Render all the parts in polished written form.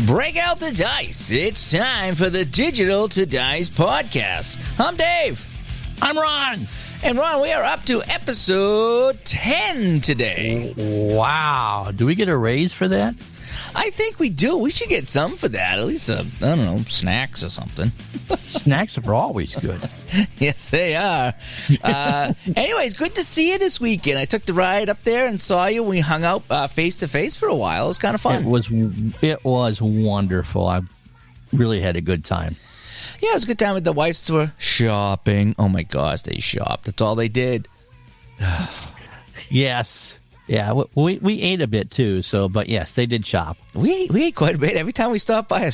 Break out the dice. It's time for the Digital to Dice podcast. I'm Dave. I'm Ron. And Ron, we are up to episode 10 today. Wow. Do we get a raise for that? I think we do. We should get some for that. At least, I don't know, snacks or something. Snacks are always good. Yes, they are. Anyways, good to see you this weekend. I took the ride up there and saw you. We hung out face-to-face for a while. It was kind of fun. It was wonderful. I really had a good time. Yeah, it was a good time. The wives were shopping. Oh, my gosh, they shopped. That's all they did. Yes. Yeah, we ate a bit too. So, but yes, they did shop. We ate quite a bit. Every time we stopped by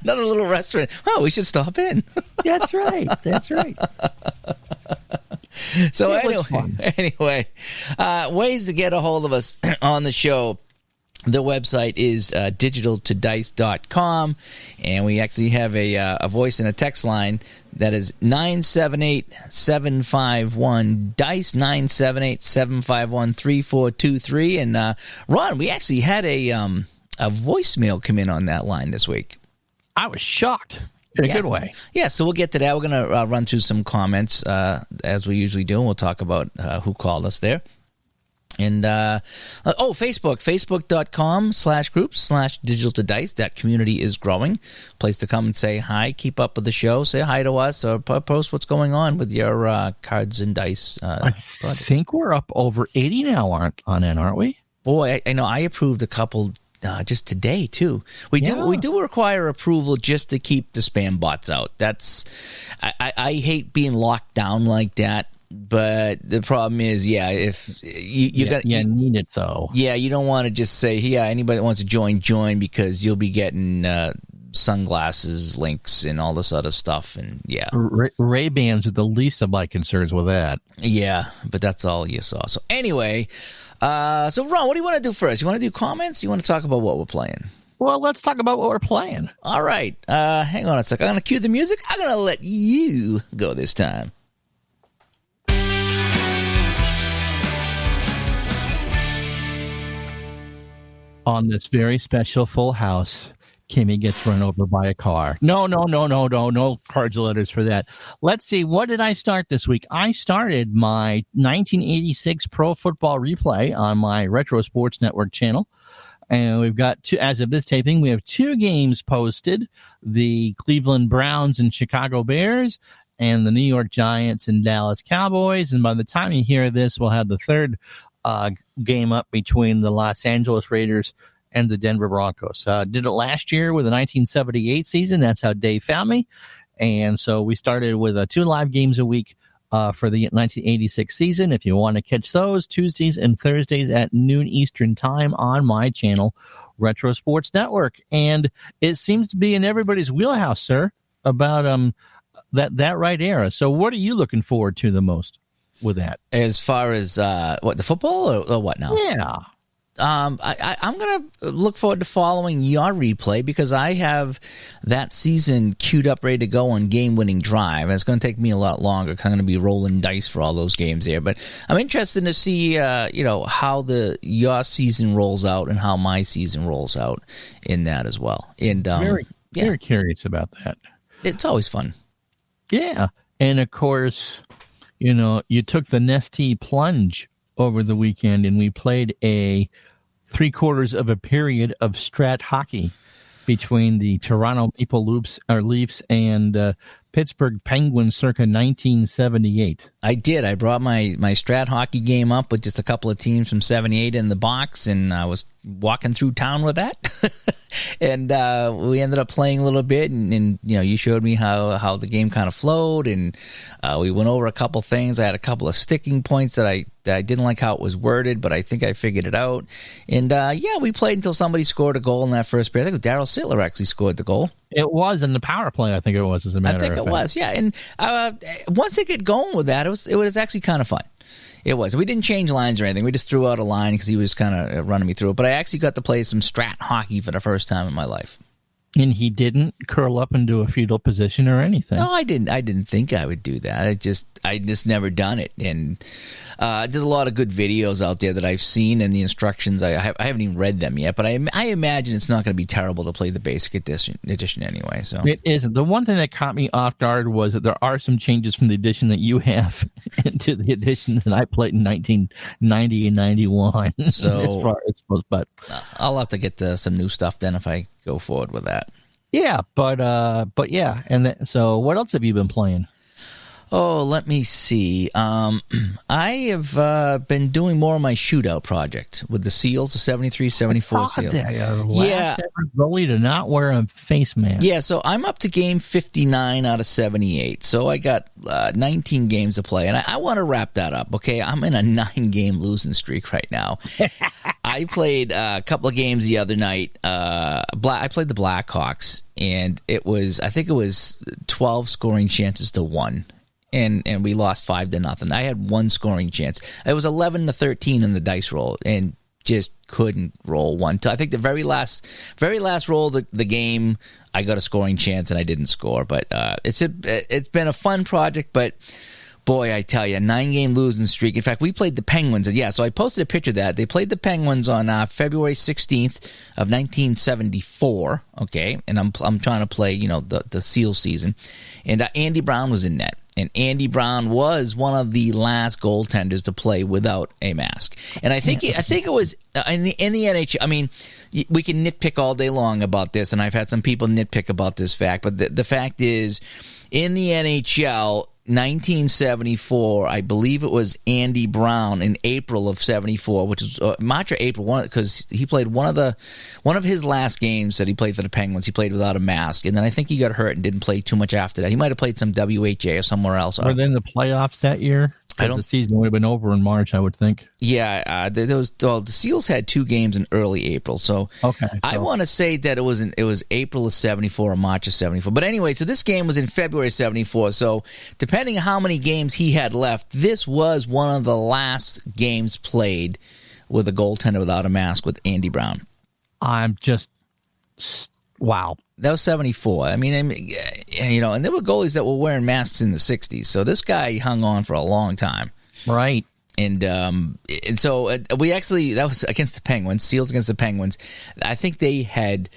another little restaurant, we should stop in. That's right. That's right. So anyway, ways to get a hold of us on the show. The website is digitaltodice.com, and we actually have a voice and a text line that is 978-751-DICE, 978-751-3423. And Ron, we actually had a voicemail come in on that line this week. I was shocked in a good way. Yeah, so we'll get to that. We're going to run through some comments as we usually do, and we'll talk about who called us there. And, Facebook.com/groups/digital to dice. That community is growing. Place to come and say hi, keep up with the show, say hi to us, or post what's going on with your cards and dice. I think we're up over 80 now on it, aren't we? Boy, I know. I approved a couple just today, too. We do require approval just to keep the spam bots out. I hate being locked down like that. But the problem is, if you need it though. Yeah, you don't want to just say, anybody that wants to join because you'll be getting sunglasses links and all this other stuff. And Ray-Bans are the least of my concerns with that. Yeah, but that's all you saw. So anyway, so Ron, what do you want to do first? You want to do comments? You want to talk about what we're playing? Well, let's talk about what we're playing. All right. Hang on a sec. I'm going to cue the music. I'm going to let you go this time. On this very special Full House, Kimmy gets run over by a car. No cards or letters for that. Let's see, what did I start this week? I started my 1986 Pro Football Replay on my Retro Sports Network channel. And we've got as of this taping, we have 2 games posted. The Cleveland Browns and Chicago Bears, and the New York Giants and Dallas Cowboys. And by the time you hear this, we'll have the third game up between the Los Angeles Raiders and the Denver Broncos. Did it last year with the 1978 season. That's how Dave found me. And so we started with 2 live games a week for the 1986 season. If you want to catch those, Tuesdays and Thursdays at noon Eastern time on my channel, Retro Sports Network. And it seems to be in everybody's wheelhouse, sir, about that right era. So what are you looking forward to the most with that? As far as the football or what now? Yeah. I'm going to look forward to following your replay because I have that season queued up, ready to go on game-winning drive. And it's going to take me a lot longer because I'm going to be rolling dice for all those games there. But I'm interested to see, how your season rolls out and how my season rolls out in that as well. And very curious about that. It's always fun. Yeah. And, of course, you took the Nestea plunge over the weekend, and we played a 3/4 of a period of strat hockey between the Toronto Maple Leafs and Pittsburgh Penguins circa 1978. I did. I brought my strat hockey game up with just a couple of teams from 78 in the box, and I was walking through town with that. And we ended up playing a little bit, and you showed me how the game kind of flowed, and we went over a couple things. I had a couple of sticking points that I didn't like how it was worded, but I think I figured it out. And we played until somebody scored a goal in that first period. I think it was Daryl Sittler actually scored the goal. It was in the power play, I think it was, as a matter of fact. I think it was, yeah. And once they get going with that, it was actually kind of fun. It was. We didn't change lines or anything. We just threw out a line because he was kind of running me through it. But I actually got to play some strat hockey for the first time in my life. And he didn't curl up into a fetal position or anything. No, I didn't. I didn't think I would do that. I just never done it. And there's a lot of good videos out there that I've seen, and the instructions I haven't even read them yet. But I imagine it's not going to be terrible to play the basic edition anyway. So it isn't. The one thing that caught me off guard was that there are some changes from the edition that you have into the edition that I played in 1990 and 91. So but I'll have to get some new stuff then if I go forward with that. Yeah, but yeah, and so what else have you been playing? Oh, let me see. I have been doing more of my shootout project with the SEALs, the 73, 74 SEALs. Last ever goalie to not wear a face mask. Yeah, so I'm up to game 59 out of 78. So I got 19 games to play, and I want to wrap that up, okay? I'm in a 9-game losing streak right now. I played a couple of games the other night. I played the Blackhawks, and I think it was 12 scoring chances to 1. And we lost 5-0. I had one scoring chance. It was 11-13 in the dice roll, and just couldn't roll one. I think the very last roll of the game, I got a scoring chance and I didn't score. But it's been a fun project. But boy, I tell you, 9-game losing streak. In fact, we played the Penguins. Yeah, so I posted a picture of that. They played the Penguins on February 16th of 1974. Okay, and I'm trying to play the SEAL season, and Andy Brown was in net. And Andy Brown was one of the last goaltenders to play without a mask. And I think it was in the NHL. I mean, we can nitpick all day long about this, and I've had some people nitpick about this fact. But the fact is, in the NHL, 1974, I believe it was Andy Brown in April of 74, which is March or April, because he played one of his last games that he played for the Penguins. He played without a mask, and then I think he got hurt and didn't play too much after that. He might have played some WHA or somewhere else. Were they in the playoffs that year? Because the season would have been over in March, I would think. Yeah, the Seals had 2 games in early April, so I want to say that it was April of 74 or March of 74. But anyway, so this game was in February of 74, so depending on how many games he had left, this was one of the last games played with a goaltender without a mask with Andy Brown. I'm just... wow. That was 74. I mean, and there were goalies that were wearing masks in the 60s. So this guy hung on for a long time. Right. And so we actually, that was against the Penguins, Seals against the Penguins. I think they had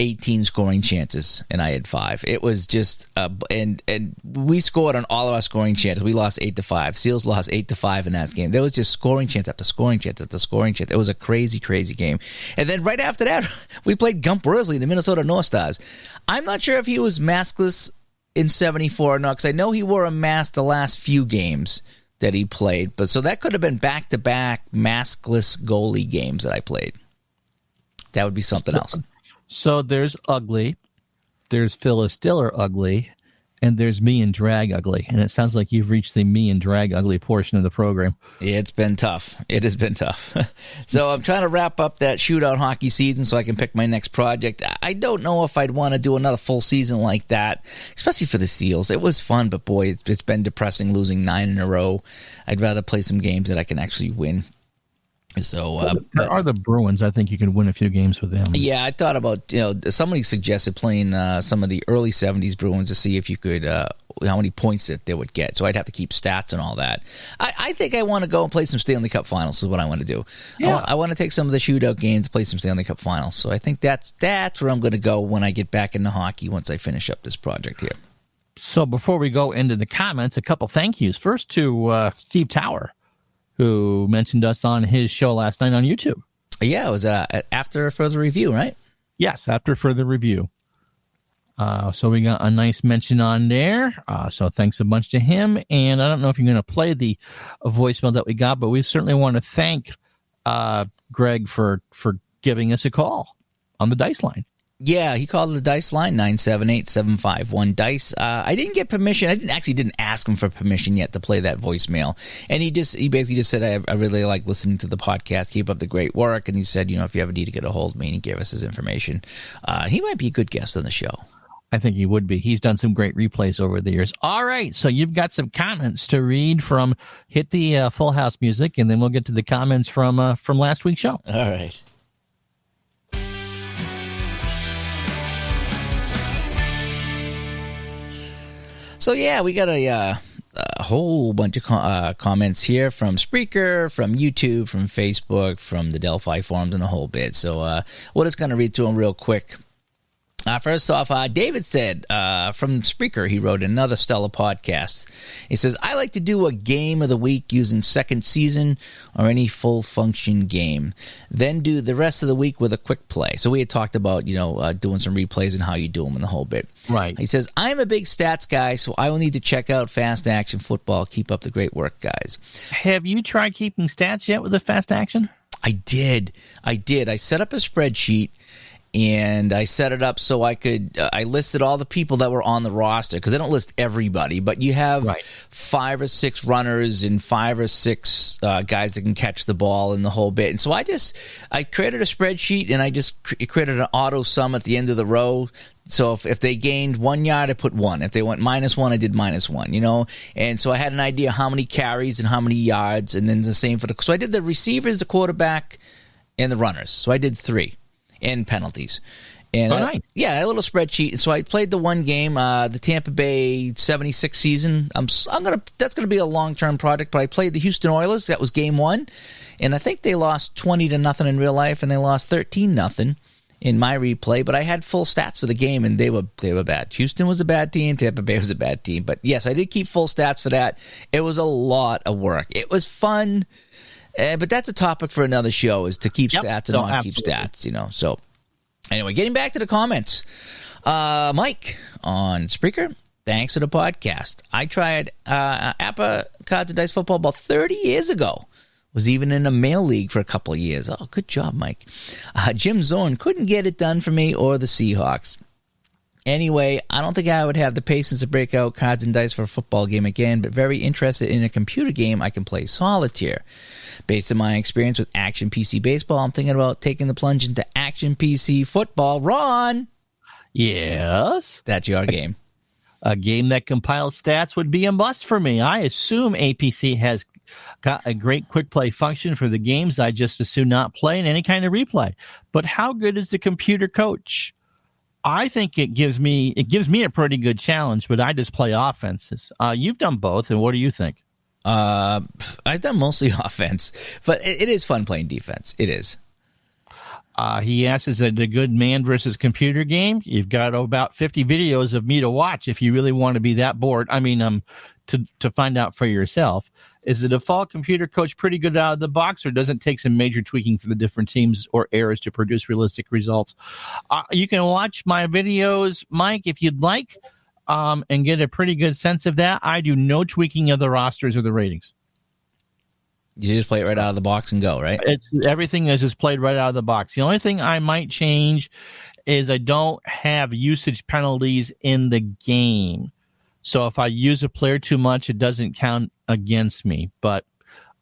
18 scoring chances, and I had 5. It was just, and we scored on all of our scoring chances. We lost 8-5. Seals lost 8-5 in that game. There was just scoring chance after scoring chance after scoring chance. It was a crazy, crazy game. And then right after that, we played Gump Worsley, the Minnesota North Stars. I'm not sure if he was maskless in 74 or not, because I know he wore a mask the last few games that he played. But so that could have been back-to-back maskless goalie games that I played. That would be something else. So there's Ugly, there's Phyllis Diller Ugly, and there's Me and Drag Ugly. And it sounds like you've reached the Me and Drag Ugly portion of the program. It's been tough. It has been tough. So I'm trying to wrap up that shootout hockey season so I can pick my next project. I don't know if I'd want to do another full season like that, especially for the Seals. It was fun, but boy, it's been depressing losing 9 in a row. I'd rather play some games that I can actually win. So there are the Bruins. I think you can win a few games with them. Yeah, I thought about, somebody suggested playing some of the early 70s Bruins to see if you could, how many points that they would get. So I'd have to keep stats and all that. I think I want to go and play some Stanley Cup Finals is what I want to do. Yeah. I want to take some of the shootout games and play some Stanley Cup Finals. So I think that's where I'm going to go when I get back into hockey once I finish up this project here. So before we go into the comments, a couple thank yous. First to Steve Tower, who mentioned us on his show last night on YouTube. Yeah, it was after further review, right? Yes, after further review. So we got a nice mention on there. So thanks a bunch to him. And I don't know if you're going to play the voicemail that we got, but we certainly want to thank Greg for giving us a call on the Dice line. Yeah, he called the Dice line, 978-751-DICE. I didn't get permission. I didn't ask him for permission yet to play that voicemail. And he basically just said, I really like listening to the podcast. Keep up the great work. And he said, if you ever need to get a hold of me, and he gave us his information. He might be a good guest on the show. I think he would be. He's done some great replays over the years. All right, so you've got some comments to read from, hit the Full House music, and then we'll get to the comments from last week's show. All right. So yeah, we got a whole bunch of comments here from Spreaker, from YouTube, from Facebook, from the Delphi forums, and a whole bit. So we're just going to read through them real quick. First off, David said from Spreaker, he wrote another stellar podcast. He says, I like to do a game of the week using second season or any full function game. Then do the rest of the week with a quick play. So we had talked about, doing some replays and how you do them and the whole bit. Right. He says, I'm a big stats guy, so I will need to check out Fast Action Football. Keep up the great work, guys. Have you tried keeping stats yet with the Fast Action? I did. I set up a spreadsheet. And I set it up so I could I listed all the people that were on the roster, because they don't list everybody, but you have 5 or 6 runners and 5 or 6 guys that can catch the ball and the whole bit. And so I created a spreadsheet, and I just created an auto sum at the end of the row. So if they gained 1 yard, I put 1. If they went -1, I did -1, And so I had an idea how many carries and how many yards, and then the same so I did the receivers, the quarterback, and the runners. So I did 3. And penalties. And nice. I had a little spreadsheet. So I played the one game, the Tampa Bay 76 season. That's gonna be a long-term project, but I played the Houston Oilers. That was game 1. And I think they lost 20-0 in real life, and they lost 13-0 in my replay, but I had full stats for the game, and they were bad. Houston was a bad team, Tampa Bay was a bad team. But yes, I did keep full stats for that. It was a lot of work. It was fun. But that's a topic for another show, is to keep stats and not keep stats, So anyway, getting back to the comments. Mike on Spreaker, thanks for the podcast. I tried APBA Cards and Dice Football about 30 years ago. Was even in a mail league for a couple of years. Oh, good job, Mike. Jim Zorn couldn't get it done for me or the Seahawks. Anyway, I don't think I would have the patience to break out cards and dice for a football game again, but very interested in a computer game I can play solitaire. Based on my experience with Action PC Baseball, I'm thinking about taking the plunge into Action PC Football. Ron! Yes? That's your game. A game that compiles stats would be a must for me. I assume APC has got a great quick play function for the games I just as soon not play in any kind of replay. But how good is the computer coach? I think it gives me a pretty good challenge, but I just play offenses. You've done both, and what do you think? I've done mostly offense, but it is fun playing defense. It is. He asks, is it a good man versus computer game? You've got about 50 videos of me to watch if you really want to be that bored. I mean, to find out for yourself. Is the default computer coach pretty good out of the box, or does it take some major tweaking for the different teams or errors to produce realistic results? You can watch my videos, Mike, if you'd like, and get a pretty good sense of that. I do no tweaking of the rosters or the ratings. You just play it right out of the box and go, right? Everything is just played right out of the box. The only thing I might change is I don't have usage penalties in the game. So if I use a player too much, it doesn't count against me. But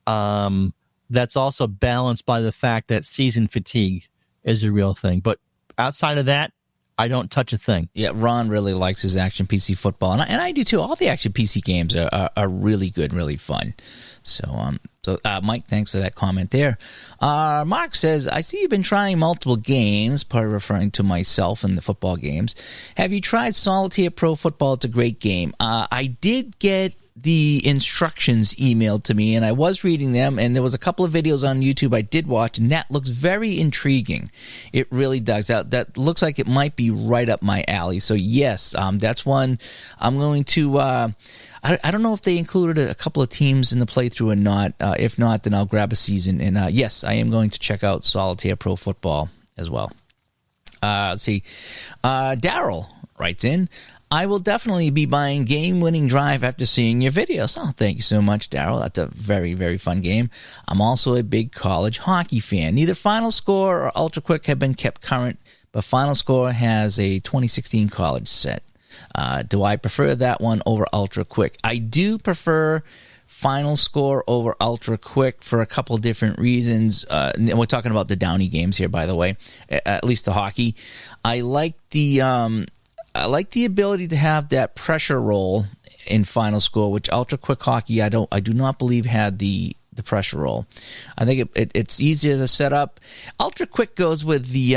that's also balanced by the fact that season fatigue is a real thing. But outside of that, I don't touch a thing. Yeah, Ron really likes his Action PC Football, and I do too. All the Action PC games are really good and really fun. So, Mike, thanks for that comment there. Mark says, I see you've been trying multiple games, probably referring to myself and the football games. Have you tried Solitaire Pro Football? It's a great game. I did get the instructions emailed to me, and I was reading them, and there was a couple of videos on YouTube I did watch, and that looks very intriguing. It really does. That looks like it might be right up my alley. So, yes, that's one I'm going to... I don't know if they included a couple of teams in the playthrough or not. If not, then I'll grab a season. And yes, I am going to check out Solitaire Pro Football as well. Let's see. Daryl writes in, I will definitely be buying Game Winning Drive after seeing your videos. Oh, thank you so much, Daryl. That's a very, very fun game. I'm also a big college hockey fan. Neither Final Score or Ultra Quick have been kept current, but Final Score has a 2016 college set. Do I prefer that one over Ultra Quick? I do prefer Final Score over Ultra Quick for a couple different reasons. And we're talking about the Downey games here, by the way, at least the hockey. I like the ability to have that pressure roll in Final Score, which Ultra Quick Hockey I do not believe had the pressure roll. I think it's easier to set up. Ultra Quick goes with the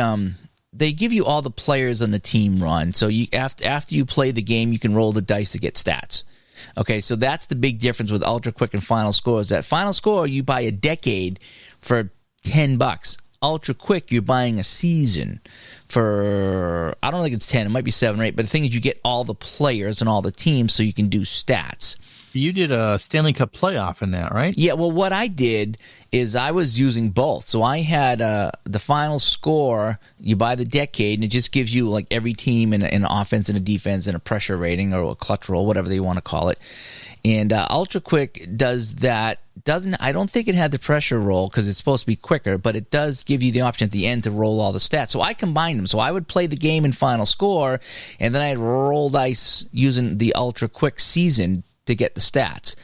they give you all the players on the team run. So you after you play the game, you can roll the dice to get stats. Okay, so that's the big difference with Ultra Quick and Final Score. Is that Final Score you buy a decade for $10. Ultra Quick you're buying a season for, I don't think it's 10, it might be 7 or 8. But the thing is, you get all the players and all the teams, so you can do stats. You did a Stanley Cup playoff in that, right? Yeah, well, what I did is I was using both. So I had the Final Score, you buy the decade, and it just gives you like every team in an offense and a defense and a pressure rating or a clutch roll, whatever they want to call it. And Ultra Quick does that. I don't think it had the pressure roll because it's supposed to be quicker, but it does give you the option at the end to roll all the stats. So I combined them. So I would play the game in Final Score, and then I'd roll dice using the Ultra Quick season to get the stats.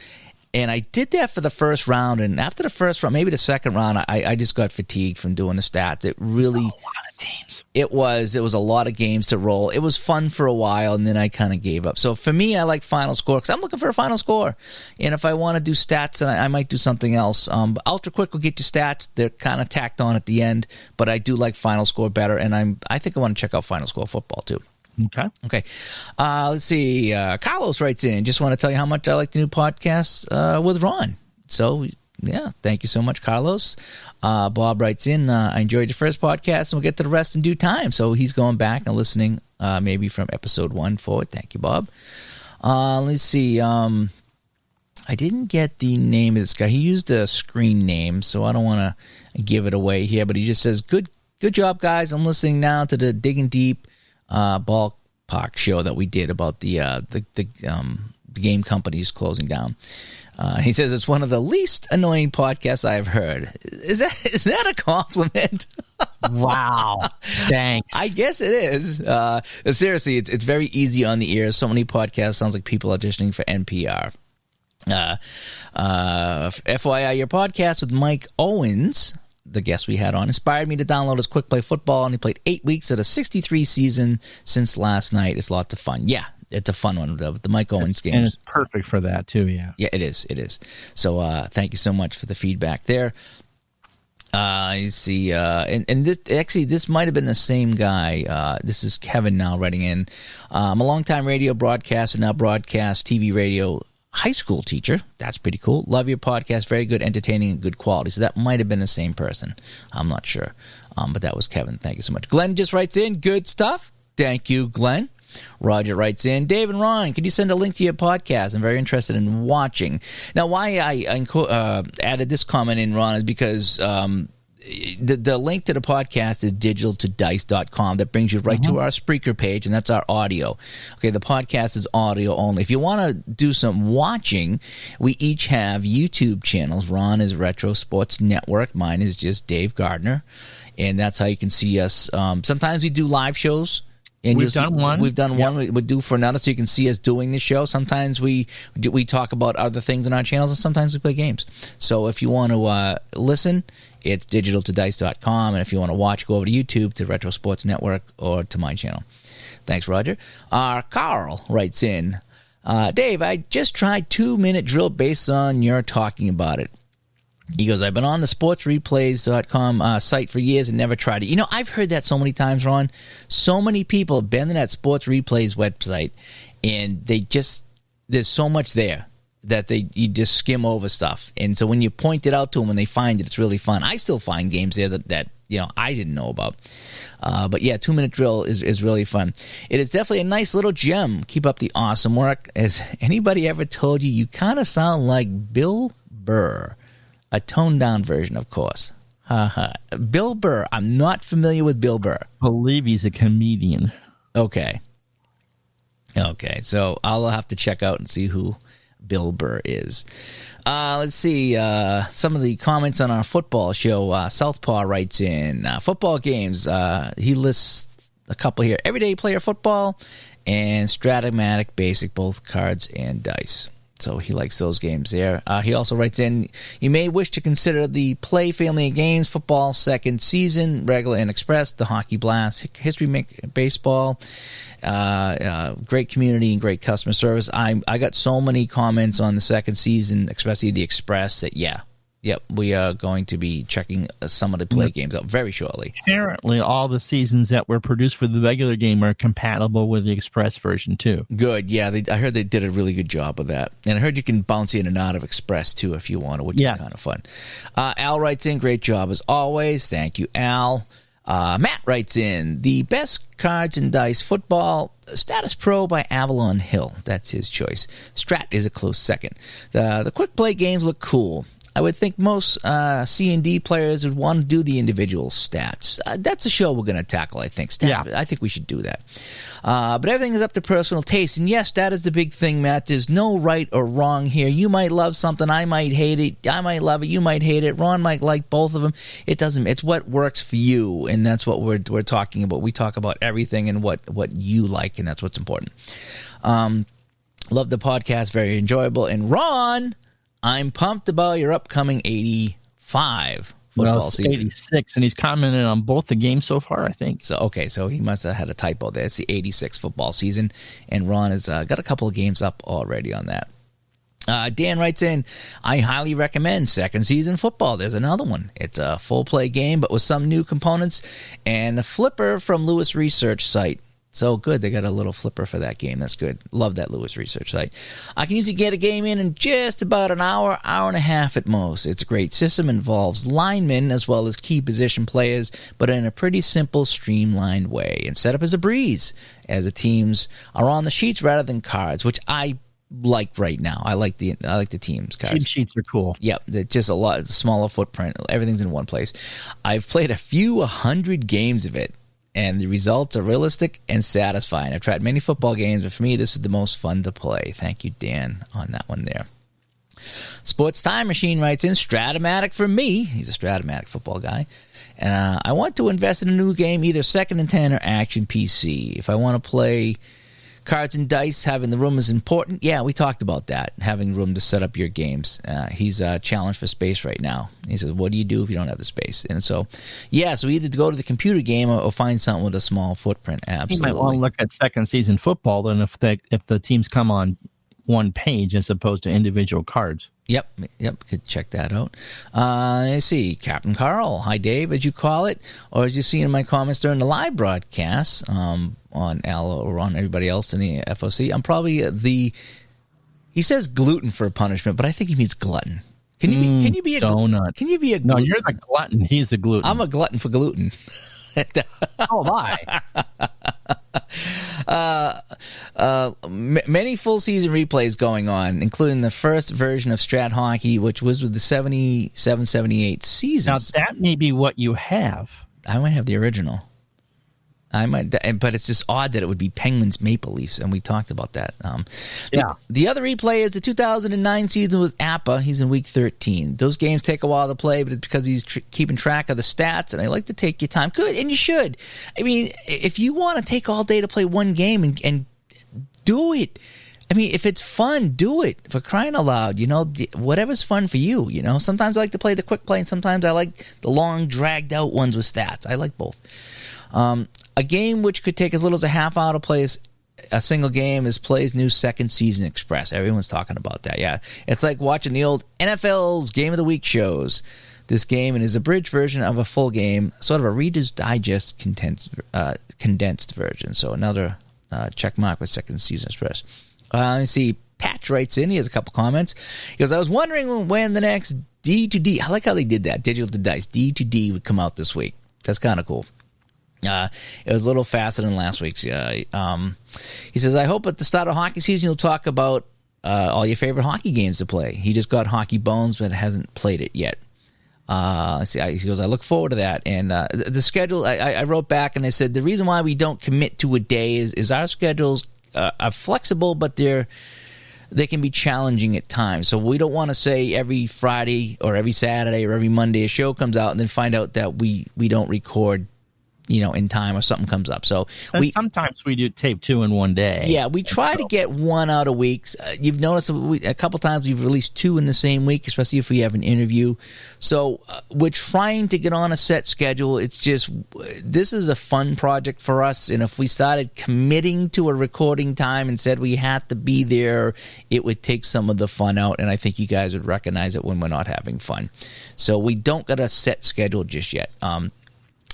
And I did that for the first round, and after the first round, maybe the second round, I just got fatigued from doing the stats. It really, a lot of teams. It was a lot of games to roll. It was fun for a while, and then I kind of gave up. So for me, I like Final Score because I'm looking for a Final Score. And if I want to do stats, I might do something else. But Ultra Quick will get you stats. They're kind of tacked on at the end, but I do like Final Score better, and I think I want to check out Final Score football too. Okay. Let's see. Carlos writes in. Just want to tell you how much I like the new podcast with Ron. So, yeah, thank you so much, Carlos. Bob writes in. I enjoyed your first podcast, and we'll get to the rest in due time. So he's going back and listening maybe from episode 1 forward. Thank you, Bob. Let's see. I didn't get the name of this guy. He used a screen name, so I don't want to give it away here. But he just says, good job, guys. I'm listening now to the Digging Deep ballpark show that we did about the game companies closing down. He says it's one of the least annoying podcasts I've heard. Is that a compliment? Wow. Thanks. I guess it is. Seriously, it's very easy on the ear. So many podcasts sounds like people auditioning for NPR. FYI, your podcast with Mike Owens, the guest we had on, inspired me to download his Quick Play Football, and he played 8 weeks at a 63 season since last night. It's lots of fun. Yeah, it's a fun one, the Mike Owens games. And it's perfect for that, too, yeah. Yeah, it is. So thank you so much for the feedback there. You see, and this might have been the same guy. This is Kevin now writing in. I'm a longtime radio broadcaster, now broadcast TV radio high school teacher. That's pretty cool. Love your podcast. Very good, entertaining, and good quality. So that might have been the same person. I'm not sure. But that was Kevin. Thank you so much. Glenn just writes in, good stuff. Thank you, Glenn. Roger writes in, Dave and Ron, could you send a link to your podcast? I'm very interested in watching. Now, why I added this comment in, Ron, is because the link to the podcast is digitaltodice.com. That brings you right to our Spreaker page, and that's our audio. Okay, the podcast is audio only. If you want to do some watching, we each have YouTube channels. Ron is Retro Sports Network. Mine is just Dave Gardner, and that's how you can see us. Sometimes we do live shows. And we've done one. We do for another, so you can see us doing the show. Sometimes we talk about other things on our channels, and sometimes we play games. So if you want to listen, it's digitaltodice.com. And if you want to watch, go over to YouTube, to Retro Sports Network, or to my channel. Thanks, Roger. Carl writes in, Dave, I just tried 2-minute drill based on your talking about it. He goes, I've been on the sportsreplays.com site for years and never tried it. You know, I've heard that so many times, Ron. So many people have been to that Sports Replays website, and there's so much there that you just skim over stuff. And so when you point it out to them and they find it, it's really fun. I still find games there that I didn't know about. But yeah, 2-minute drill is really fun. It is definitely a nice little gem. Keep up the awesome work. Has anybody ever told you kind of sound like Bill Burr? A toned-down version, of course. Bill Burr. I'm not familiar with Bill Burr. I believe he's a comedian. Okay, so I'll have to check out and see who Bill Burr is. Let's see. Some of the comments on our football show. Southpaw writes in, football games. He lists a couple here. Everyday player football and Stratomatic basic, both cards and dice. So he likes those games there. He also writes in, you may wish to consider the Play family of games, football, second season, regular and express, the Hockey Blast, History Baseball, great community and great customer service. I got so many comments on the second season, especially the Express, that Yep. We are going to be checking some of the play games out very shortly. Apparently, all the seasons that were produced for the regular game are compatible with the Express version, too. Good. Yeah, I heard they did a really good job of that. And I heard you can bounce in and out of Express, too, if you want to, which is kind of fun. Al writes in, great job as always. Thank you, Al. Matt writes in, the best cards and dice football, Status Pro by Avalon Hill. That's his choice. Strat is a close second. The quick play games look cool. I would think most C&D players would want to do the individual stats. That's a show we're going to tackle, I think. I think we should do that. But everything is up to personal taste. And yes, that is the big thing, Matt. There's no right or wrong here. You might love something. I might hate it. I might love it. You might hate it. Ron might like both of them. It doesn't. It's what works for you, and that's what we're talking about. We talk about everything and what you like, and that's what's important. Love the podcast. Very enjoyable. And Ron, I'm pumped about your upcoming 85 football season. 86, and he's commented on both the games so far, I think. So he must have had a typo there. It's the 86 football season, and Ron has got a couple of games up already on that. Dan writes in, I highly recommend second season football. There's another one. It's a full play game, but with some new components, and the flipper from Lewis Research site. So good, they got a little flipper for that game. That's good. Love that Lewis Research site. I can usually get a game in just about an hour and a half at most. It's a great system. Involves linemen as well as key position players, but in a pretty simple, streamlined way. And set up as a breeze, as the teams are on the sheets rather than cards, which I like right now. I like the teams cards. Team sheets are cool. Yep, they're just a lot smaller footprint. Everything's in one place. I've played a few 100 games of it, and the results are realistic and satisfying. I've tried many football games, but for me, this is the most fun to play. Thank you, Dan, on that one there. Sports Time Machine writes in, Stratomatic for me. He's a Stratomatic football guy. And I want to invest in a new game, either Second and 10 or Action PC. If I want to play cards and dice, having the room is important. Yeah, we talked about that, having room to set up your games. He's challenged for space right now. He says, what do you do if you don't have the space? And so, so either go to the computer game or find something with a small footprint. Absolutely. You might want to look at second season football then if the teams come on one page as opposed to individual cards. Yep, could check that out. Let's see, Captain Carl, hi Dave, as you call it, or as you see in my comments during the live broadcast on Al or on everybody else in the FOC. I'm probably he says gluten for punishment, but I think he means glutton. Can you be a donut? Can you be a glutton? No, you're the glutton. He's the gluten. I'm a glutton for gluten. Oh my! Many full season replays going on, including the first version of Strat Hockey, which was with the 77-78 seasons. Now that may be what you have. I might have the original. I might, but it's just odd that it would be Penguins Maple Leafs, and we talked about that. The other replay is the 2009 season with Appa. He's in week 13. Those games take a while to play, but it's because he's keeping track of the stats, and I like to take your time. Good, and you should. I mean, if you want to take all day to play one game and do it. I mean, if it's fun, do it. For crying out loud, whatever's fun for you, Sometimes I like to play the quick play, and sometimes I like the long, dragged-out ones with stats. I like both. A game which could take as little as a half hour to play a single game is Play's new second season Express. Everyone's talking about that, yeah. It's like watching the old NFL's Game of the Week shows. This game is a bridge version of a full game, sort of a Reader's Digest condensed version. So another check mark with second season Express. Let's see. Patch writes in. He has a couple comments. He goes, I was wondering when the next D2D, I like how they did that, Digital to Dice, D2D would come out this week. That's kind of cool. It was a little faster than last week's. He says, I hope at the start of hockey season you'll talk about all your favorite hockey games to play. He just got Hockey Bones, but hasn't played it yet. He goes, I look forward to that. And the schedule, I wrote back and I said, the reason why we don't commit to a day is our schedules are flexible, but they can be challenging at times. So we don't want to say every Friday or every Saturday or every Monday a show comes out and then find out that we don't record in time or something comes up. So sometimes we do tape 2 in one day. Yeah, we try to get one out a week. You've noticed a couple times we've released 2 in the same week, especially if we have an interview. So we're trying to get on a set schedule. It's just, this is a fun project for us. And if we started committing to a recording time and said we had to be there, it would take some of the fun out. And I think you guys would recognize it when we're not having fun. So we don't got a set schedule just yet.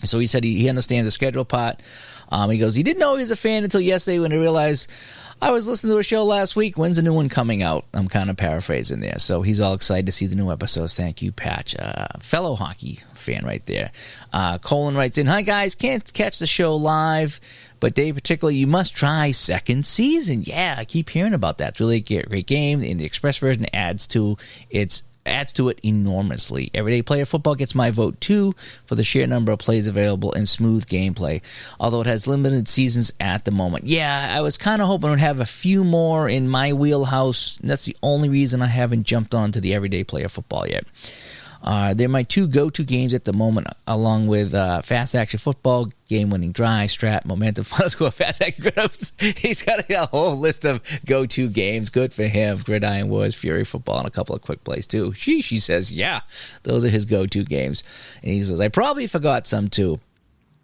So he said he understands the schedule part. He goes, he didn't know he was a fan until yesterday when he realized, I was listening to a show last week. When's the new one coming out? I'm kind of paraphrasing there. So he's all excited to see the new episodes. Thank you, Patch. Fellow hockey fan right there. Colin writes in, hi, guys. Can't catch the show live, but Dave, particularly, you must try second season. Yeah, I keep hearing about that. It's really a great game, and the Express version adds to it enormously. Everyday Player Football gets my vote too for the sheer number of plays available and smooth gameplay, although it has limited seasons at the moment. Yeah, I was kind of hoping it would have a few more in my wheelhouse. That's the only reason I haven't jumped onto the Everyday Player Football yet. They're my 2 go-to games at the moment, along with Fast Action Football, Game-Winning Drive, Strat, Momentum, Final Score, Fast Action Drives. He's got a whole list of go-to games. Good for him. Gridiron Wars, Fury Football, and a couple of quick plays, too. She says, yeah, those are his go-to games. And he says, I probably forgot some, too.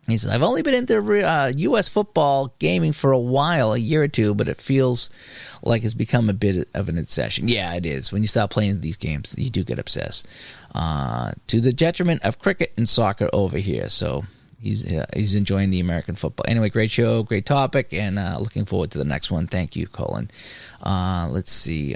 He says, I've only been into U.S. football gaming for a while, a year or two, but it feels like it's become a bit of an obsession. Yeah, it is. When you start playing these games, you do get obsessed. To the detriment of cricket and soccer over here. So he's enjoying the American football. Anyway, great show, great topic, and looking forward to the next one. Thank you, Colin. Let's see.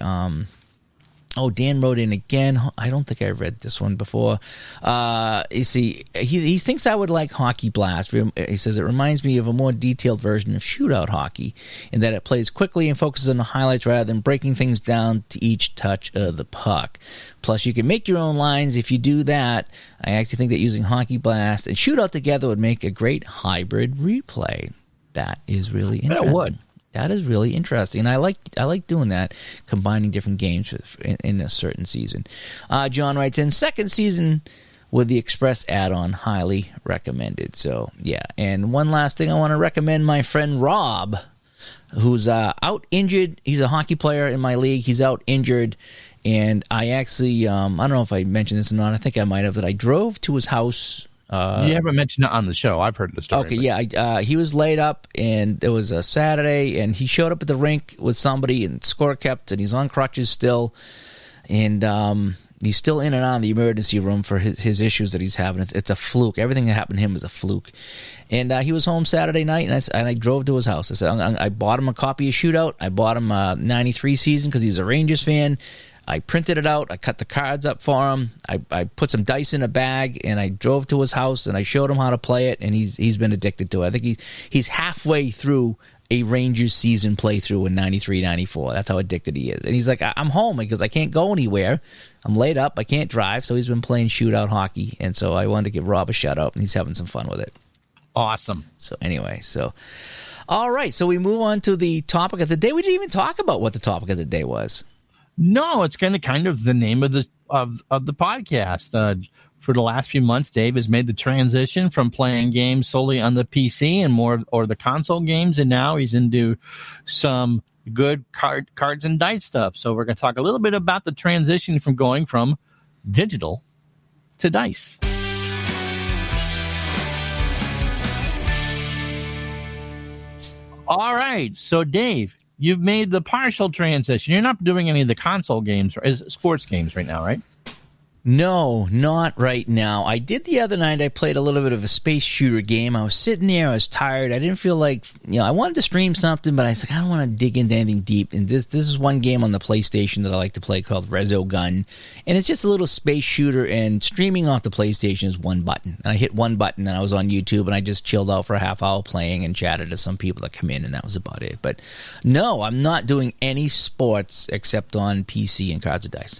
Dan wrote in again. I don't think I read this one before. You see, he thinks I would like Hockey Blast. He says it reminds me of a more detailed version of shootout hockey in that it plays quickly and focuses on the highlights rather than breaking things down to each touch of the puck. Plus, you can make your own lines. If you do that, I actually think that using Hockey Blast and shootout together would make a great hybrid replay. That is really interesting. It would. That is really interesting, and I like doing that, combining different games in a certain season. John writes in, second season with the Express add-on, highly recommended. So, yeah. And one last thing, I want to recommend my friend Rob, who's out injured. He's a hockey player in my league. He's out injured, and I actually, I don't know if I mentioned this or not. I think I might have, but I drove to his house. You haven't mentioned it on the show. I've heard the story. Okay, yeah. He was laid up, and it was a Saturday, and he showed up at the rink with somebody, and score kept, and he's on crutches still, and he's still in and out of the emergency room for his issues that he's having. It's a fluke. Everything that happened to him is a fluke. And he was home Saturday night, and I drove to his house. I said, I bought him a copy of Shootout. I bought him a 93 season because he's a Rangers fan. I printed it out. I cut the cards up for him. I put some dice in a bag, and I drove to his house, and I showed him how to play it, and he's been addicted to it. I think he's halfway through a Rangers season playthrough in 93, 94. That's how addicted he is. And he's like, I'm home because I can't go anywhere. I'm laid up. I can't drive. So he's been playing shootout hockey, and so I wanted to give Rob a shout-out, and he's having some fun with it. Awesome. So anyway, all right. So we move on to the topic of the day. We didn't even talk about what the topic of the day was. No, it's kind of the name of the podcast. For the last few months, Dave has made the transition from playing games solely on the PC and more or the console games, and now he's into some good cards and dice stuff. So we're going to talk a little bit about the transition from going from digital to dice. All right, so Dave, you've made the partial transition. You're not doing any of the console games, sports games right now, right? No, not right now. I did the other night. I played a little bit of a space shooter game. I was sitting there. I was tired. I didn't feel like, I wanted to stream something, but I was like, I don't want to dig into anything deep. And this is one game on the PlayStation that I like to play called Resogun. And it's just a little space shooter, and streaming off the PlayStation is one button. And I hit one button, and I was on YouTube, and I just chilled out for a half hour playing and chatted to some people that come in, and that was about it. But no, I'm not doing any sports except on PC and cards and dice.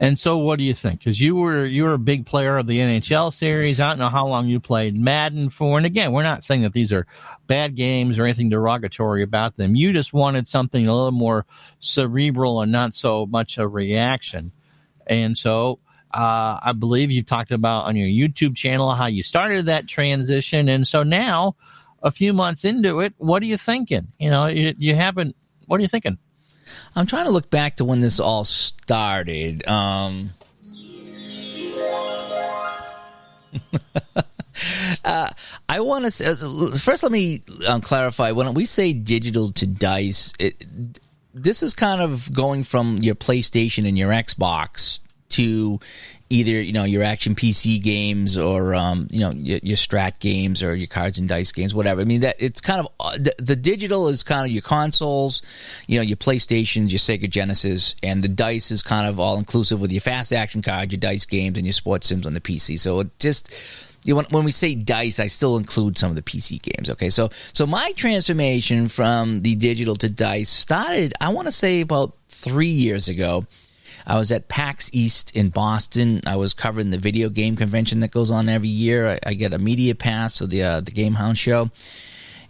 And so what do you think? Because you were a big player of the NHL series. I don't know how long you played Madden for. And again, we're not saying that these are bad games or anything derogatory about them. You just wanted something a little more cerebral and not so much a reaction. And so I believe you've talked about on your YouTube channel how you started that transition. And so now, a few months into it, what are you thinking? You know, you haven't, what are you thinking? I'm trying to look back to when this all started. I want to say, first let me clarify. When we say digital to dice, this is kind of going from your PlayStation and your Xbox to either, you know, your action PC games or, you know, your strat games or your cards and dice games, whatever. I mean, that it's kind of the digital is kind of your consoles, you know, your PlayStations, your Sega Genesis, and the dice is kind of all inclusive with your fast action cards, your dice games, and your sports sims on the PC. So it just, you know, when we say dice, I still include some of the PC games. Okay, so my transformation from the digital to dice started, I want to say, about 3 years ago. I was at PAX East in Boston. I was covering the video game convention that goes on every year. I get a media pass for the Gamehound show,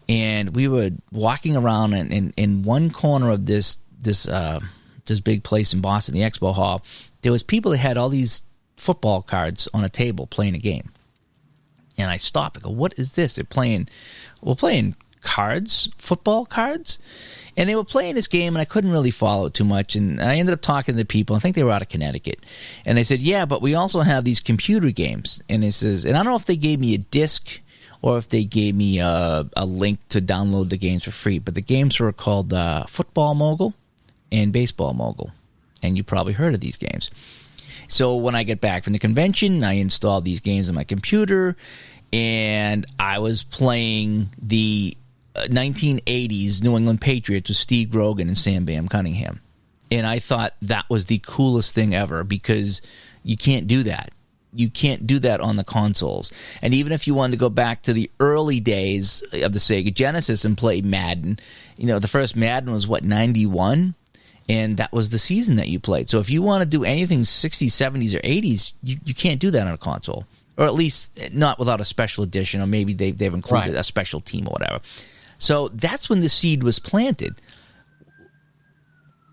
and we were walking around in one corner of this big place in Boston, the Expo Hall. There was people that had all these football cards on a table playing a game, and I stopped. I go, "What is this? We're playing cards, football cards." And they were playing this game, and I couldn't really follow it too much. And I ended up talking to the people. I think they were out of Connecticut. And they said, yeah, but we also have these computer games. And it says, and I don't know if they gave me a disc or if they gave me a link to download the games for free. But the games were called Football Mogul and Baseball Mogul. And you probably heard of these games. So when I get back from the convention, I installed these games on my computer. And I was playing the 1980s New England Patriots with Steve Grogan and Sam Bam Cunningham. And I thought that was the coolest thing ever because you can't do that. You can't do that on the consoles. And even if you wanted to go back to the early days of the Sega Genesis and play Madden, you know, the first Madden was, 91? And that was the season that you played. So if you want to do anything 60s, 70s, or 80s, you can't do that on a console. Or at least not without a special edition, or maybe they've included a special team or whatever. So that's when the seed was planted.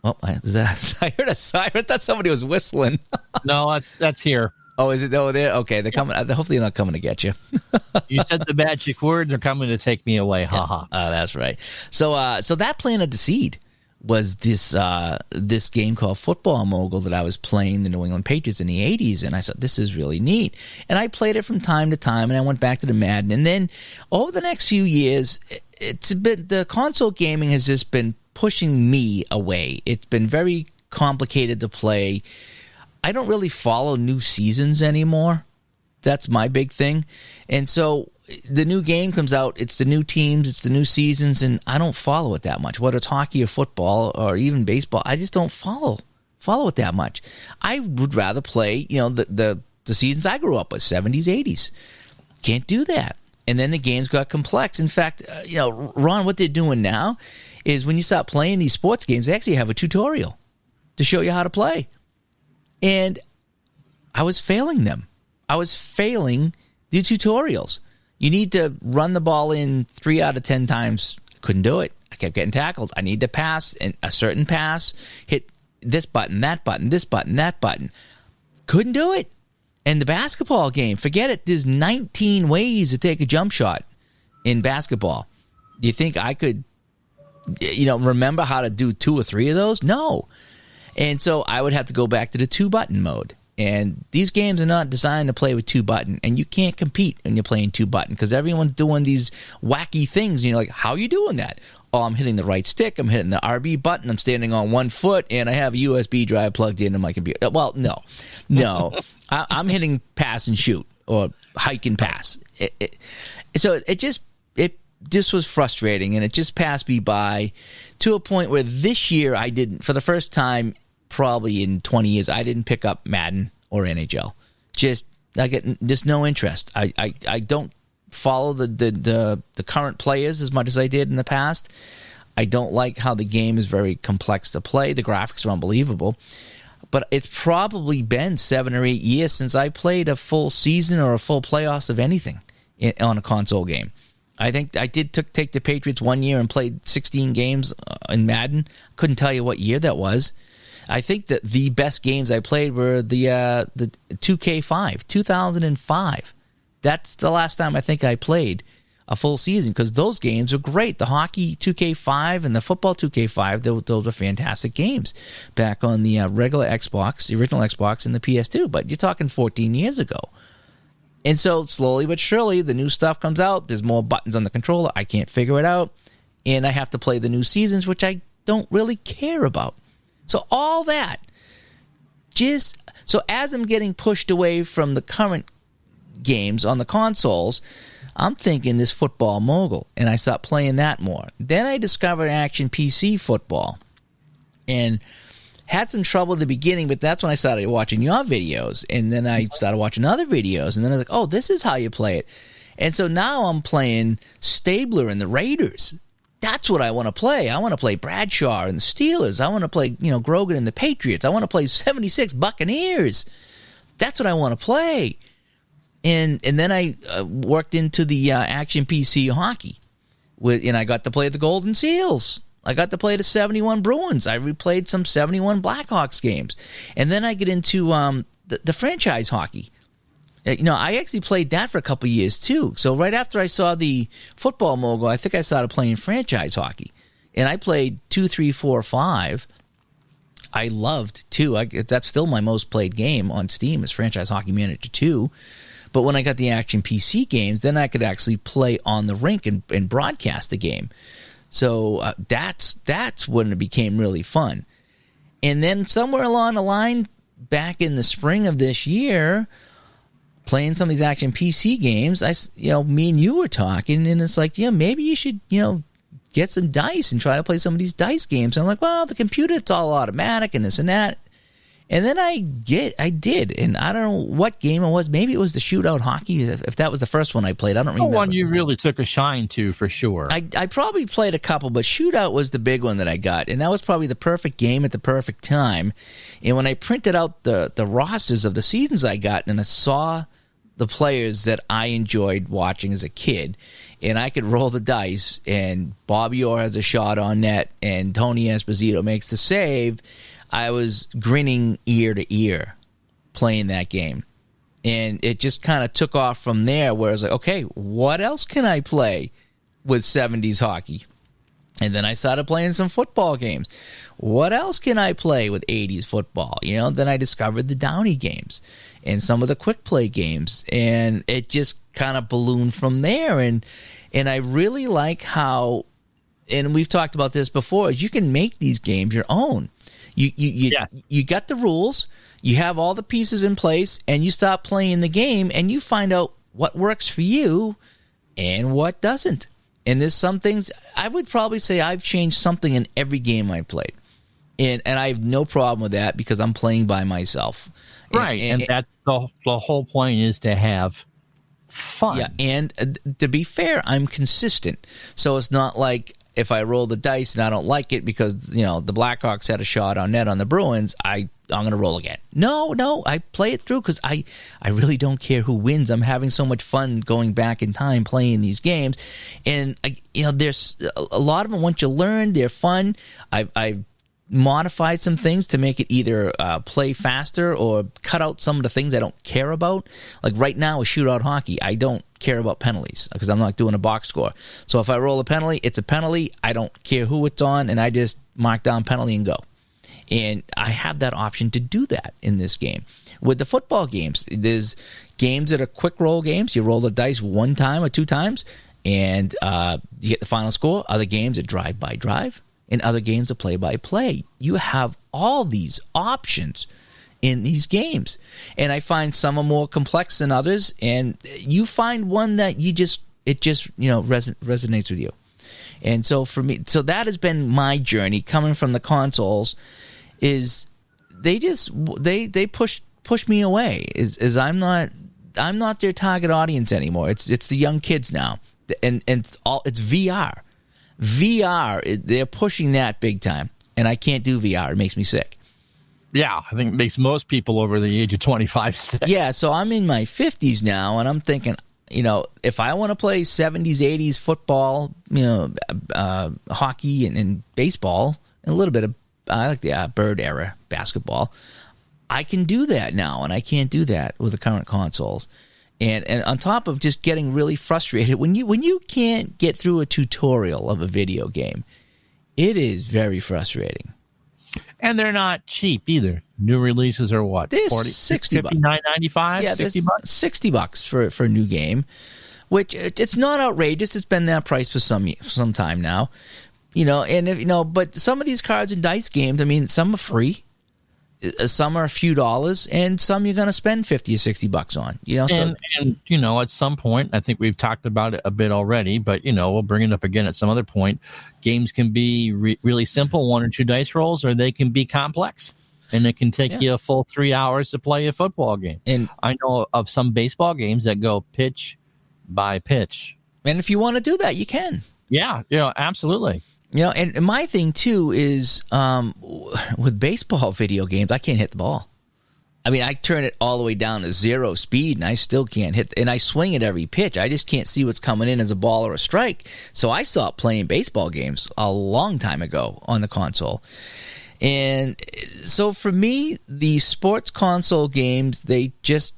Well, I heard a siren. I thought somebody was whistling. No, that's here. Oh, is it? Oh, there. Okay, they're coming. Hopefully, they're not coming to get you. You said the magic word. They're coming to take me away. Ha ha. That's right. So that planted the seed was this game called Football Mogul that I was playing the New England Patriots in the 80s, and I thought, this is really neat. And I played it from time to time, and I went back to the Madden. And then over the next few years, it's been, the console gaming has just been pushing me away. It's been very complicated to play. I don't really follow new seasons anymore. That's my big thing. And so the new game comes out, it's the new teams, it's the new seasons, and I don't follow it that much. Whether it's hockey or football or even baseball, I just don't follow it that much. I would rather play, you know, the seasons I grew up with, 70s, 80s. Can't do that. And then the games got complex. In fact, you know, Ron, what they're doing now is when you start playing these sports games, they actually have a tutorial to show you how to play. And I was failing them. I was failing the tutorials. You need to run the ball in 3 out of 10 times. Couldn't do it. I kept getting tackled. I need to pass and a certain pass, hit this button, that button, this button, that button. Couldn't do it. And the basketball game, forget it. There's 19 ways to take a jump shot in basketball. You think I could, you know, remember how to do 2 or 3 of those? No. And so I would have to go back to the 2-button mode. And these games are not designed to play with 2-button, and you can't compete when you're playing 2-button because everyone's doing these wacky things. And you're like, how are you doing that? Oh, I'm hitting the right stick. I'm hitting the RB button. I'm standing on 1 foot, and I have a USB drive plugged into my computer. Well, no. I'm hitting pass and shoot or hike and pass. So it just was frustrating, and it just passed me by to a point where this year I didn't, for the first time probably in 20 years, I didn't pick up Madden or NHL. I get just no interest. I don't follow the current players as much as I did in the past. I don't like how the game is very complex to play. The graphics are unbelievable. But it's probably been 7 or 8 years since I played a full season or a full playoffs of anything on a console game. I think I did take the Patriots 1 year and played 16 games in Madden. Couldn't tell you what year that was. I think that the best games I played were the 2K5, 2005. That's the last time I think I played a full season, because those games are great. The hockey 2K5 and the football 2K5, those were fantastic games back on the regular Xbox, the original Xbox, and the PS2. But you're talking 14 years ago. And so slowly but surely, the new stuff comes out. There's more buttons on the controller. I can't figure it out. And I have to play the new seasons, which I don't really care about. So all that, so as I'm getting pushed away from the current games on the consoles, I'm thinking this Football Mogul, and I stopped playing that more. Then I discovered Action PC Football, and had some trouble at the beginning, but that's when I started watching your videos, and then I started watching other videos, and then I was like, oh, this is how you play it. And so now I'm playing Stabler and the Raiders. That's what I want to play. I want to play Bradshaw and the Steelers. I want to play, Grogan and the Patriots. I want to play 76 Buccaneers. That's what I want to play. And then I worked into the Action PC hockey, and I got to play the Golden Seals. I got to play the 71 Bruins. I replayed some 71 Blackhawks games. And then I get into the franchise hockey. I actually played that for a couple of years, too. So right after I saw the Football Mogul, I think I started playing franchise hockey. And I played 2, 3, 4, 5. I loved 2. That's still my most played game on Steam is Franchise Hockey Manager 2. But when I got the Action PC games, then I could actually play on the rink and broadcast the game. So that's when it became really fun. And then somewhere along the line, back in the spring of this year, playing some of these Action PC games, me and you were talking, and it's like, maybe you should, get some dice and try to play some of these dice games. And I'm like, well, the computer, it's all automatic and this and that. And then I did, and I don't know what game it was. Maybe it was the Shootout Hockey, if that was the first one I played. I don't remember. The one you really took a shine to, for sure. I probably played a couple, but Shootout was the big one that I got, and that was probably the perfect game at the perfect time. And when I printed out the rosters of the seasons I got, and I saw the players that I enjoyed watching as a kid, and I could roll the dice, and Bobby Orr has a shot on net, and Tony Esposito makes the save, I was grinning ear to ear playing that game. And it just kind of took off from there, where I was like, okay, what else can I play with 70s hockey? And then I started playing some football games. What else can I play with 80s football? Then I discovered the Downey games and some of the quick play games. And it just kind of ballooned from there. And I really like how, and we've talked about this before, is you can make these games your own. You got the rules, you have all the pieces in place, and you stop playing the game, and you find out what works for you and what doesn't. And there's some things, I would probably say I've changed something in every game I played. And I have no problem with that, because I'm playing by myself. Right, and that's the whole point, is to have fun. Yeah, and to be fair, I'm consistent. So it's not like, if I roll the dice and I don't like it because, the Blackhawks had a shot on net on the Bruins, I'm going to roll again. No, I play it through because I really don't care who wins. I'm having so much fun going back in time playing these games. And, there's a lot of them, once you learn, they're fun. I've modified some things to make it either play faster or cut out some of the things I don't care about. Like right now with Shootout Hockey, I don't care about penalties because I'm not doing a box score. So if I roll a penalty, it's a penalty. I don't care who it's on, and I just mark down penalty and go. And I have that option to do that in this game. With the football games, there's games that are quick roll games. You roll the dice one time or two times, and you get the final score. Other games are drive by drive, and other games are play by play. You have all these options in these games, and I find some are more complex than others, and you find one that it just resonates with you. And so for me, that has been my journey coming from the consoles. Is they push me away? Is I'm not their target audience anymore. It's the young kids now, and it's VR. VR, they're pushing that big time, and I can't do VR. It makes me sick. Yeah, I think it makes most people over the age of 25 sick. Yeah, so I'm in my 50s now, and I'm thinking, if I want to play 70s, 80s football, hockey and baseball, and a little bit of Bird era basketball. I can do that now, and I can't do that with the current consoles. And on top of just getting really frustrated, when you can't get through a tutorial of a video game, it is very frustrating. And they're not cheap either. New releases are what? They're $60, $59.95, yeah, $60. $60 for a new game, which it's not outrageous. It's been that price for some time now, and but some of these cards and dice games, I mean, some are free. Some are a few dollars, and some you're going to spend $50 or $60 on. And at some point, I think we've talked about it a bit already, but we'll bring it up again at some other point. Games can be really simple, 1 or 2 dice rolls, or they can be complex, and it can take you a full 3 hours to play a football game. And I know of some baseball games that go pitch by pitch, and if you want to do that, you can. Yeah, absolutely. And my thing, too, is with baseball video games, I can't hit the ball. I mean, I turn it all the way down to 0 speed, and I still can't hit. And I swing at every pitch. I just can't see what's coming in as a ball or a strike. So I stopped playing baseball games a long time ago on the console. And so for me, the sports console games, they just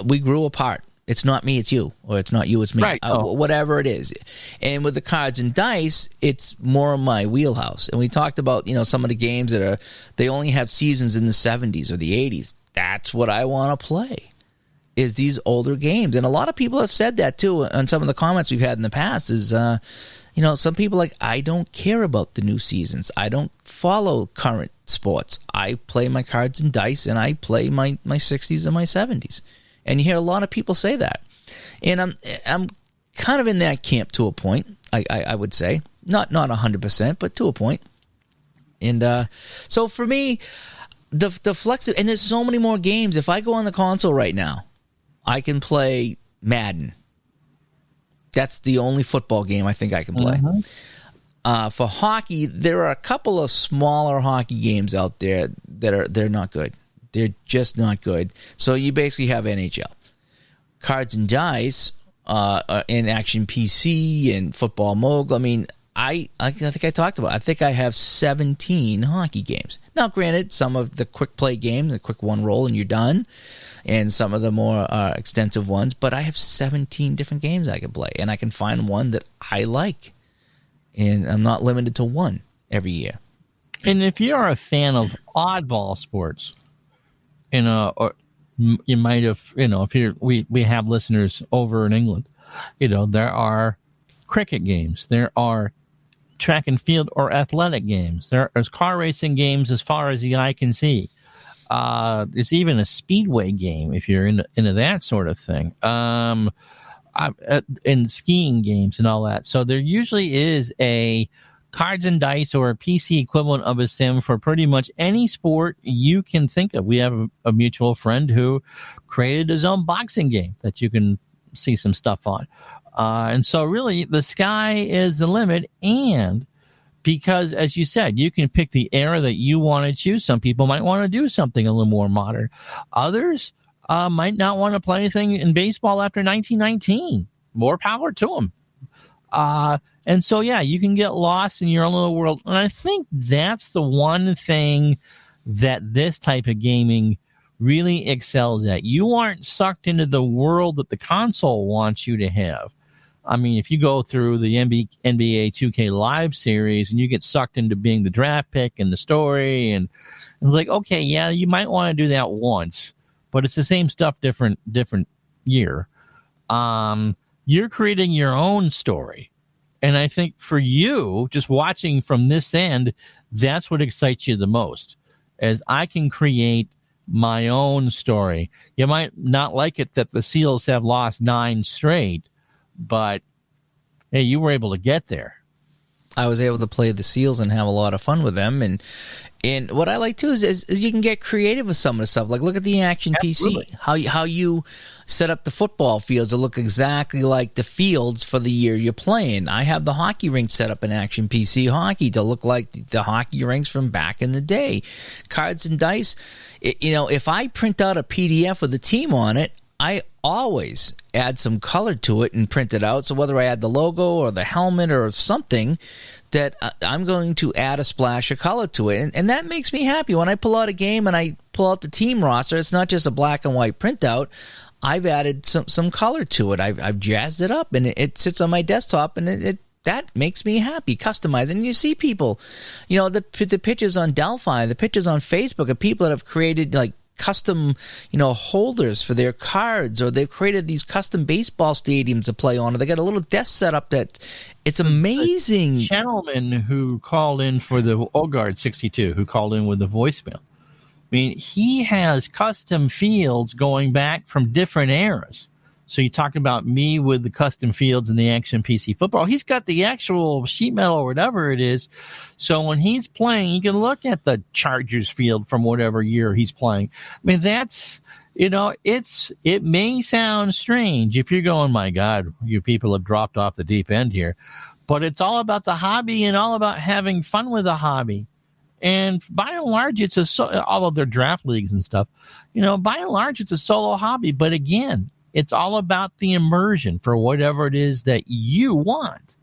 we grew apart. It's not me, it's you. Or it's not you, it's me. Right. Whatever it is. And with the cards and dice, it's more of my wheelhouse. And we talked about, some of the games that they only have seasons in the 70s or the 80s. That's what I want to play, is these older games. And a lot of people have said that, too, on some of the comments we've had in the past is, some people I don't care about the new seasons. I don't follow current sports. I play my cards and dice, and I play my 60s and my 70s. And you hear a lot of people say that. And I'm kind of in that camp to a point, I would say. Not 100%, but to a point. And so for me, the flexibility, and there's so many more games. If I go on the console right now, I can play Madden. That's the only football game I think I can play. Mm-hmm. For hockey, there are a couple of smaller hockey games out there they're not good. They're just not good. So you basically have NHL. Cards and dice, in Action PC and Football Mogul. I mean, I think I talked about it. I think I have 17 hockey games. Now, granted, some of the quick play games, a quick one roll and you're done, and some of the more extensive ones, but I have 17 different games I can play, and I can find one that I like. And I'm not limited to one every year. And if you're a fan of oddball sports, or you might have, if we have listeners over in England, there are cricket games, there are track and field or athletic games, there's car racing games as far as the eye can see. There's even a speedway game if you're into that sort of thing. And skiing games and all that. So there usually is a cards and dice or a PC equivalent of a sim for pretty much any sport you can think of. We have a mutual friend who created his own boxing game that you can see some stuff on. And so really the sky is the limit. And because, as you said, you can pick the era that you want to choose. Some people might want to do something a little more modern. Others might not want to play anything in baseball after 1919. More power to them. And so, you can get lost in your own little world. And I think that's the one thing that this type of gaming really excels at. You aren't sucked into the world that the console wants you to have. I mean, if you go through the NBA 2K Live series and you get sucked into being the draft pick and the story, and it's like, okay, yeah, you might want to do that once, but it's the same stuff, different year. You're creating your own story. And I think for you, just watching from this end, that's what excites you the most, as I can create my own story. You might not like it that the Seals have lost 9 straight, but hey, you were able to get there. I was able to play the Seals and have a lot of fun with them. And what I like, too, is you can get creative with some of the stuff. Like, look at the Action Absolutely. PC. How you set up the football fields to look exactly like the fields for the year you're playing. I have the hockey rink set up in Action PC Hockey to look like the hockey rinks from back in the day. Cards and dice, if I print out a PDF with the team on it, I always add some color to it and print it out. So whether I add the logo or the helmet or something, that I'm going to add a splash of color to it. And that makes me happy. When I pull out a game and I pull out the team roster, it's not just a black and white printout. I've added some color to it. I've jazzed it up, and it sits on my desktop, and that makes me happy. Customizing. And you see people, the pictures on Delphi, the pictures on Facebook of people that have created like custom, holders for their cards, or they've created these custom baseball stadiums to play on, or they got a little desk set up that it's amazing. The gentleman who called in for the Ogard 62, who called in with the voicemail, I mean, he has custom fields going back from different eras. So you talk about me with the custom fields and the Action PC football. He's got the actual sheet metal or whatever it is. So when he's playing, you can look at the Chargers field from whatever year he's playing. I mean, that's, it may sound strange if you're going, my God, you people have dropped off the deep end here. But it's all about the hobby and all about having fun with the hobby. And by and large, it's all of their draft leagues and stuff. By and large, it's a solo hobby. But again, it's all about the immersion for whatever it is that you want.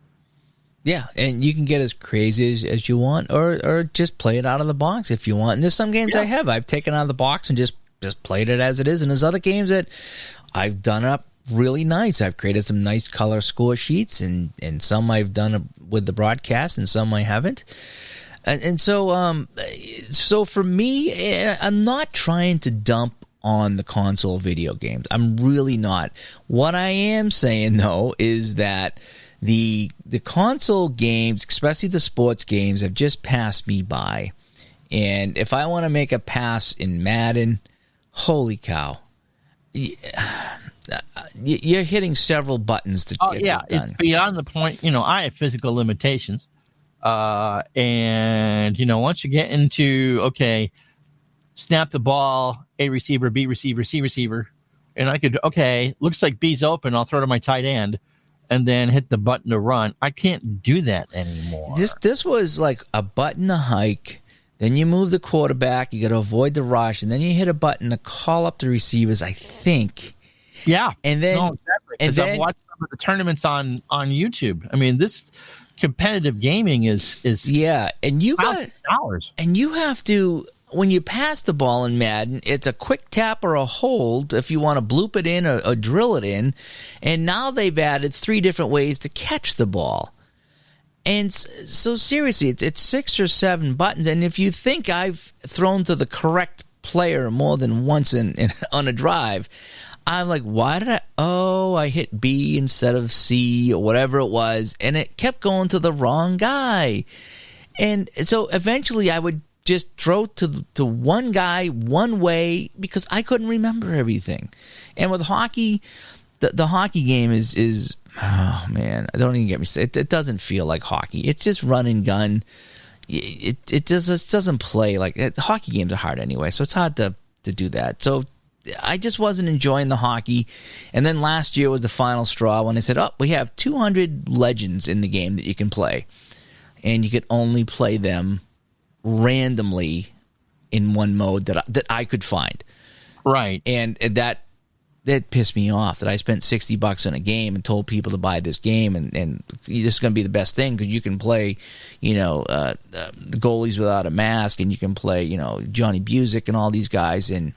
Yeah, and you can get as crazy as you want, or just play it out of the box if you want. And there's some games I've taken out of the box and just played it as it is. And there's other games that I've done up really nice. I've created some nice color score sheets, and some I've done with the broadcast, and some I haven't. And so for me, I'm not trying to dump on the console video games. I'm really not. What I am saying, though, is that the console games, especially the sports games, have just passed me by. And if I want to make a pass in Madden, holy cow. You're hitting several buttons to get this done. It's beyond the point. I have physical limitations. And once you get into, snap the ball, A receiver, B receiver, C receiver, and I could, looks like B's open, I'll throw to my tight end, and then hit the button to run. I can't do that anymore. This was like a button to hike, then you move the quarterback, you got to avoid the rush, and then you hit a button to call up the receivers, I think. Yeah. And then, exactly. Because I've watched some of the tournaments on YouTube. I mean, this competitive gaming is and you got $1,000. And you have to, when you pass the ball in Madden, it's a quick tap or a hold if you want to bloop it in or drill it in. And now they've added 3 different ways to catch the ball. And so seriously, it's 6 or 7 buttons. And if you think I've thrown to the correct player more than once on a drive, I'm like, why did I hit B instead of C or whatever it was, and it kept going to the wrong guy. And so eventually I would just throw to one guy one way because I couldn't remember everything. And with hockey, the hockey game is oh man, don't even get me started. It doesn't feel like hockey. It's just run and gun. It doesn't play like hockey games are hard anyway, so it's hard to do that. So I just wasn't enjoying the hockey. And then last year was the final straw when they said, we have 200 legends in the game that you can play. And you could only play them randomly in one mode that I could find. Right. And that pissed me off that I spent $60 on a game and told people to buy this game. And this is going to be the best thing because you can play, the goalies without a mask, and you can play, Johnny Busick and all these guys. And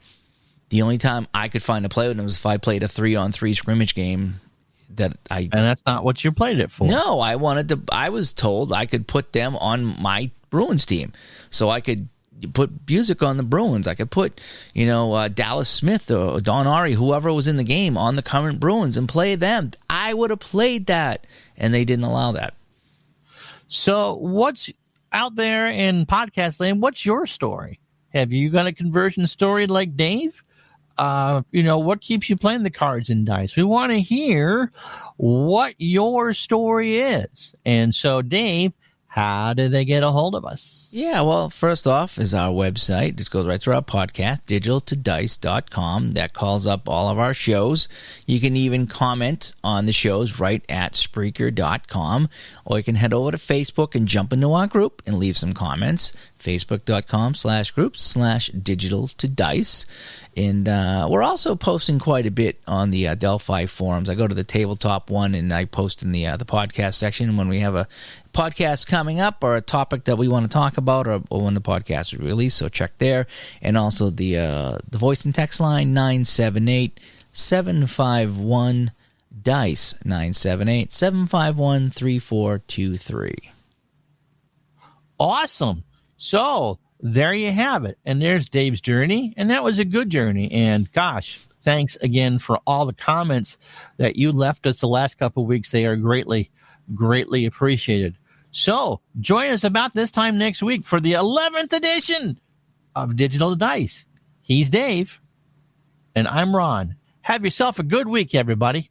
the only time I could find to play with them was if I played a 3-on-3 scrimmage game. And that's not what you played it for. No, I was told I could put them on my Bruins team. So I could put Busick on the Bruins. I could put, Dallas Smith or Don Ari, whoever was in the game, on the current Bruins and play them. I would have played that, and they didn't allow that. So what's out there in podcast land? What's your story? Have you got a conversion story like Dave? What keeps you playing the cards and dice? We want to hear what your story is. And so, Dave, how do they get a hold of us? Yeah, well, first off is our website. It goes right through our podcast, digitaltodice.com. That calls up all of our shows. You can even comment on the shows right at Spreaker.com, or you can head over to Facebook and jump into our group and leave some comments. facebook.com/groups/digital to dice. And we're also posting quite a bit on the Delphi forums. I go to the tabletop one and I post in the podcast section when we have a podcast coming up or a topic that we want to talk about, or when the podcast is released. So check there. And also the voice and text line 978-751 DICE 978-751-3423. Awesome. So there you have it. And there's Dave's journey. And that was a good journey. And gosh, thanks again for all the comments that you left us the last couple of weeks. They are greatly, greatly appreciated. So join us about this time next week for the 11th edition of Digital Dice. He's Dave. And I'm Ron. Have yourself a good week, everybody.